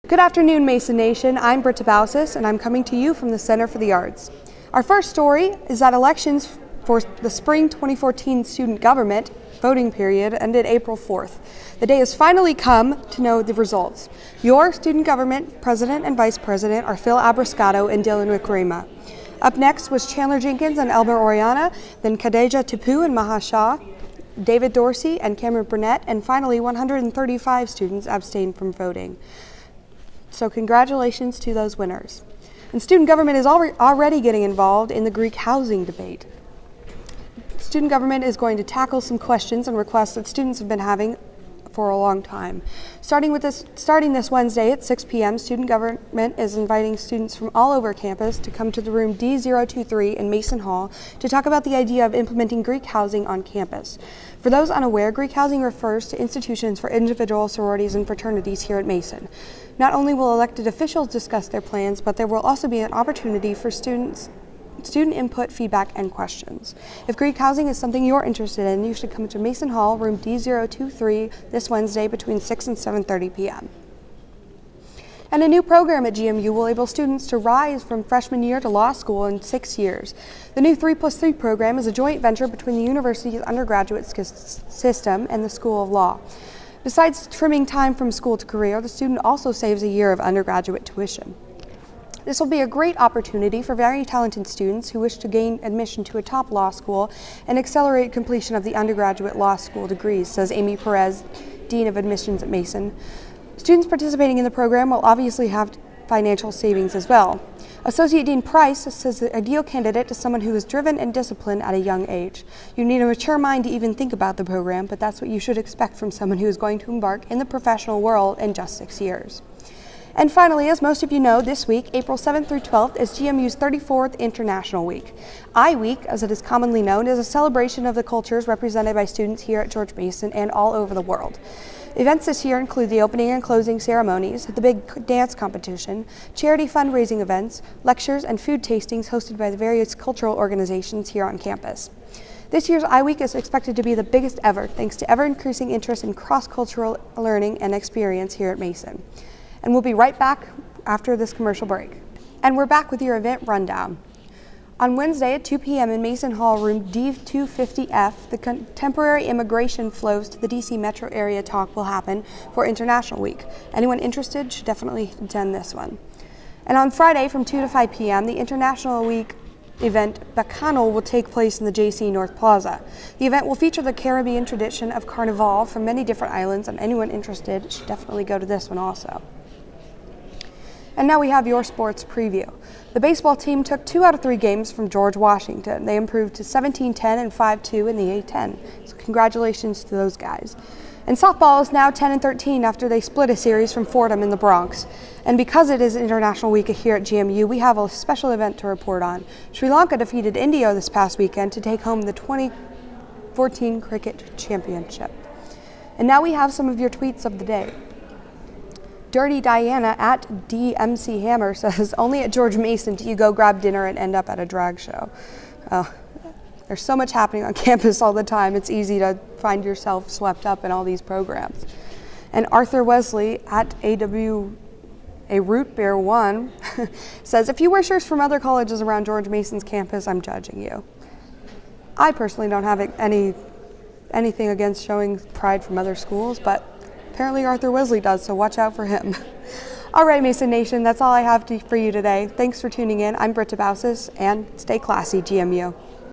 Good afternoon, Mason Nation. I'm Britta Bausis, and I'm coming to you from the Center for the Arts. Our first story is that elections for the spring 2014 student government voting period ended April 4th. The day has finally come to know the results. Your student government president and vice president are Phil Abrascato and Dylan Wickrema. Up next was Chandler Jenkins and Elmer Oriana, then Khadija Tipu and Maha Shah, David Dorsey and Cameron Burnett, and finally 135 students abstained from voting. So congratulations to those winners. And student government is already getting involved in the Greek housing debate. Student government is going to tackle some questions and requests that students have been having for a long time. Starting this Wednesday at 6 p.m., student government is inviting students from all over campus to come to the room D023 in Mason Hall to talk about the idea of implementing Greek housing on campus. For those unaware, Greek housing refers to institutions for individual sororities and fraternities here at Mason. Not only will elected officials discuss their plans, but there will also be an opportunity for student input, feedback, and questions. If Greek housing is something you're interested in, you should come to Mason Hall, room D023, this Wednesday between 6 and 7:30 p.m. And a new program at GMU will enable students to rise from freshman year to law school in 6 years. The new 3+3 program is a joint venture between the university's undergraduate system and the School of Law. Besides trimming time from school to career, the student also saves a year of undergraduate tuition. This will be a great opportunity for very talented students who wish to gain admission to a top law school and accelerate completion of the undergraduate law school degrees, says Amy Perez, Dean of Admissions at Mason. Students participating in the program will obviously have financial savings as well. Associate Dean Price says the ideal candidate is someone who is driven and disciplined at a young age. You need a mature mind to even think about the program, but that's what you should expect from someone who is going to embark in the professional world in just 6 years. And finally, as most of you know, this week, April 7th through 12th, is GMU's 34th International Week. I-Week, as it is commonly known, is a celebration of the cultures represented by students here at George Mason and all over the world. Events this year include the opening and closing ceremonies, the big dance competition, charity fundraising events, lectures, and food tastings hosted by the various cultural organizations here on campus. This year's I-Week is expected to be the biggest ever, thanks to ever-increasing interest in cross-cultural learning and experience here at Mason. And we'll be right back after this commercial break. And we're back with your event rundown. On Wednesday at 2 p.m. in Mason Hall, room D250F, the Contemporary Immigration Flows to the DC Metro Area talk will happen for International Week. Anyone interested should definitely attend this one. And on Friday from 2 to 5 p.m., the International Week event Bacchanal will take place in the JC North Plaza. The event will feature the Caribbean tradition of Carnival from many different islands, and anyone interested should definitely go to this one also. And now we have your sports preview. The baseball team took 2 out of 3 games from George Washington. They improved to 17-10 and 5-2 in the A-10. So congratulations to those guys. And softball is now 10-13 after they split a series from Fordham in the Bronx. And because it is International Week here at GMU, we have a special event to report on. Sri Lanka defeated India this past weekend to take home the 2014 Cricket Championship. And now we have some of your tweets of the day. Dirty Diana at DMC Hammer says, only at George Mason do you go grab dinner and end up at a drag show. There's so much happening on campus all the time, it's easy to find yourself swept up in all these programs. And Arthur Wesley at A Root Beer 1 says, if you wear shirts from other colleges around George Mason's campus, I'm judging you. I personally don't have anything against showing pride from other schools, but apparently Arthur Wesley does, so watch out for him. All right, Mason Nation, that's all I have for you today. Thanks for tuning in. I'm Britta Bausis, and stay classy, GMU.